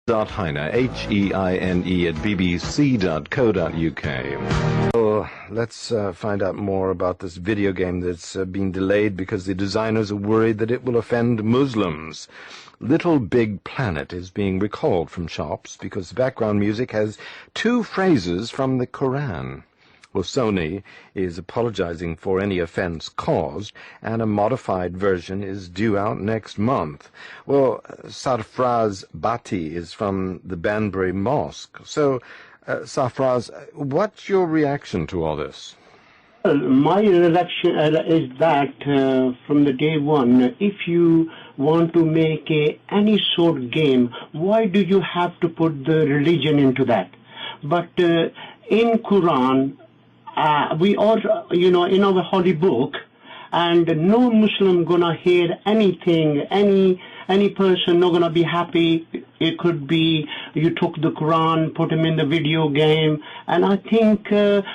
Heine, Heine at bbc.co.uk. Well, let's find out more about this video game that's been delayed because the designers are worried that it will offend Muslims. Little Big Planet is being recalled from shops because the background music has 2 phrases from the Quran. Well, Sony is apologizing for any offense caused, and a modified version is due out next month. Well, Sarfraz Bhatti is from the Banbury Mosque. So, Sarfraz, what's your reaction to all this? Well, my reaction is that from the day one, if you want to make any sort of game, why do you have to put the religion into that? But in Quran, we all, in our holy book, and no Muslim gonna hear anything, any person not gonna be happy. It could be you took the Quran, put him in the video game, and I think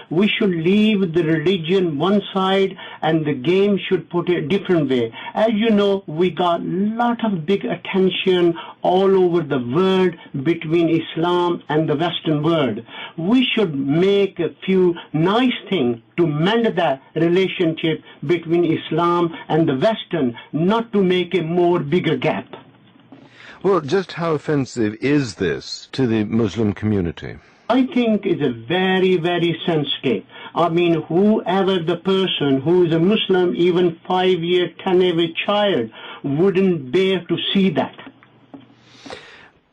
we should leave the religion one side and the game should put it a different way. As you know, we got a lot of big attention all over the world between Islam and the Western world. We should make a few nice things to mend that relationship between Islam and the Western, not to make a more bigger gap. Well, just how offensive is this to the Muslim community? I think it's a very, very sensitive. I mean, whoever the person who is a Muslim, even 5-year, 10-year child, wouldn't bear to see that.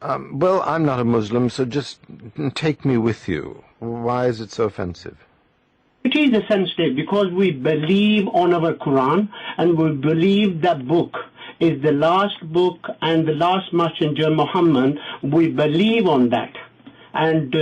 Well, I'm not a Muslim, so just take me with you. Why is it so offensive? It is sensitive because we believe on our Quran and we believe that book is the last book and the last messenger, Muhammad. We believe on that. And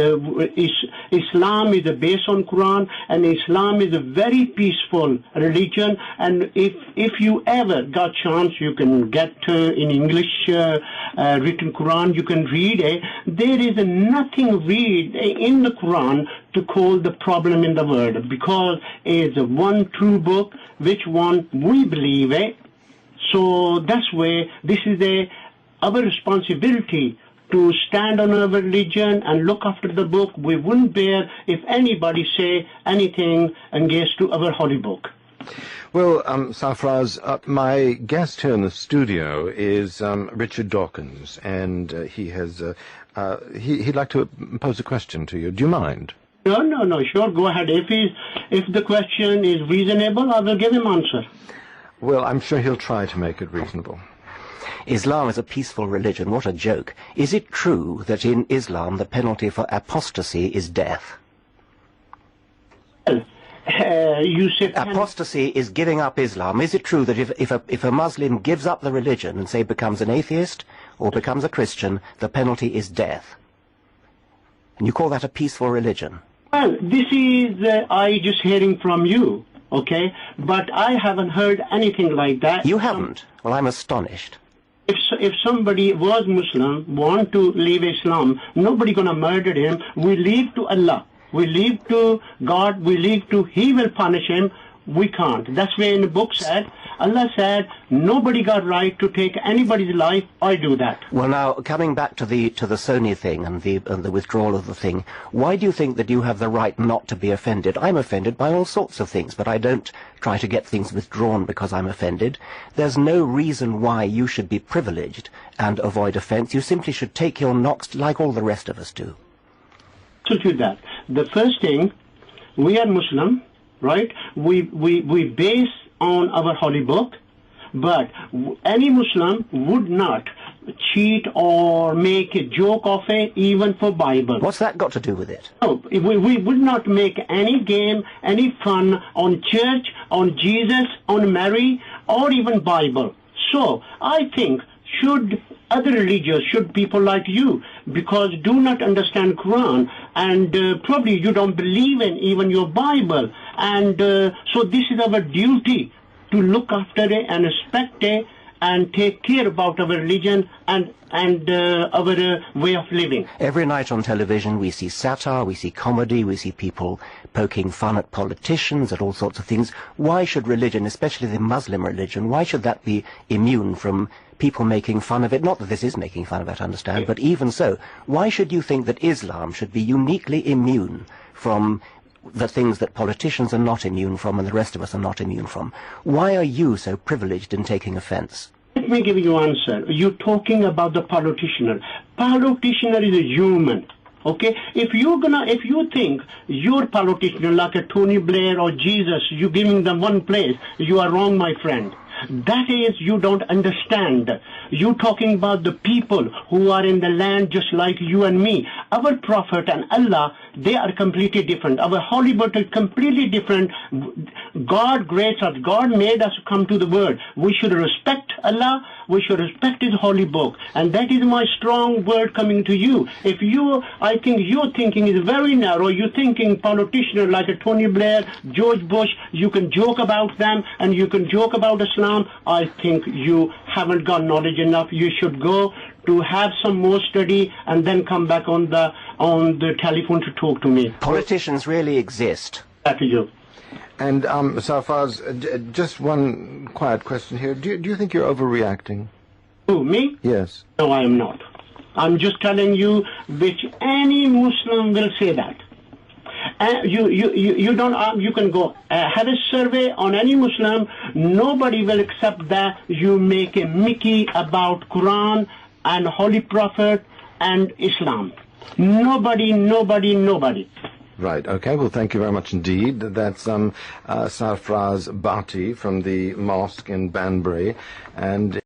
Islam is based on Quran, and Islam is a very peaceful religion. And if you ever got chance, you can get in English written Quran, you can read it. There is nothing read in the Quran to call the problem in the world, because it's one true book, which one we believe it. So that's why this is our responsibility to stand on our religion and look after the book. We wouldn't bear if anybody say anything against to our holy book. Well, Sarfraz, my guest here in the studio is Richard Dawkins, and he has he'd like to pose a question to you. Do you mind? No, sure, go ahead. If the question is reasonable, I will give him answer. Well, I'm sure he'll try to make it reasonable. Islam is a peaceful religion. What a joke. Is it true that in Islam the penalty for apostasy is death? Well, you said apostasy is giving up Islam. Is it true that if a Muslim gives up the religion and, say, becomes an atheist or becomes a Christian, the penalty is death? And you call that a peaceful religion? Well, this is I just hearing from you, okay? But I haven't heard anything like that. You haven't? Well, I'm astonished. If somebody was Muslim, want to leave Islam, nobody gonna murder him. We leave to Allah. We leave to God. We leave to He will punish him. We can't. That's why in the book said, Allah said, nobody got right to take anybody's life. I do that. Well, now, coming back to the Sony thing and the withdrawal of the thing, why do you think that you have the right not to be offended? I'm offended by all sorts of things, but I don't try to get things withdrawn because I'm offended. There's no reason why you should be privileged and avoid offence. You simply should take your knocks like all the rest of us do. To do that, the first thing, we are Muslim, right? We base on our holy book, but any Muslim would not cheat or make a joke of it, even for Bible. What's that got to do with it? No, we would not make any game, any fun on church, on Jesus, on Mary, or even Bible. So I think should other religions, should people like you, because do not understand Quran, and probably you don't believe in even your Bible, and so this is our duty to look after it and respect it and take care about our religion and our way of living. Every night on television we see satire, we see comedy, we see people poking fun at politicians, at all sorts of things. Why should religion, especially the Muslim religion, why should that be immune from people making fun of it? Not that this is making fun of it, I understand, but even so, why should you think that Islam should be uniquely immune from the things that politicians are not immune from and the rest of us are not immune from? Why are you so privileged in taking offense? Let me give you an answer. You're talking about the politician. Politician is a human. Okay? If you think your politician like a Tony Blair or Jesus, you're giving them one place, you are wrong, my friend. That is, you don't understand. You're talking about the people who are in the land just like you and me. Our Prophet and Allah, they are completely different. Our Holy Book is completely different. God graced us. God made us come to the world. We should respect Allah. We should respect His Holy Book. And that is my strong word coming to you. I think your thinking is very narrow. You're thinking politicians like a Tony Blair, George Bush, you can joke about them and you can joke about Islam. I think you haven't got knowledge enough. You should go to have some more study and then come back on the telephone to talk to me. Politicians really exist. Back to you. And Sarfraz, just one quiet question here. Do you think you're overreacting? Who, me? Yes. No, I am not. I'm just telling you which any Muslim will say that. You can go have a survey on any Muslim. Nobody will accept that you make a Mickey about Quran and Holy Prophet and Islam. Nobody. Right, okay, well thank you very much indeed. That's Sarfraz Bhatti from the mosque in Banbury, and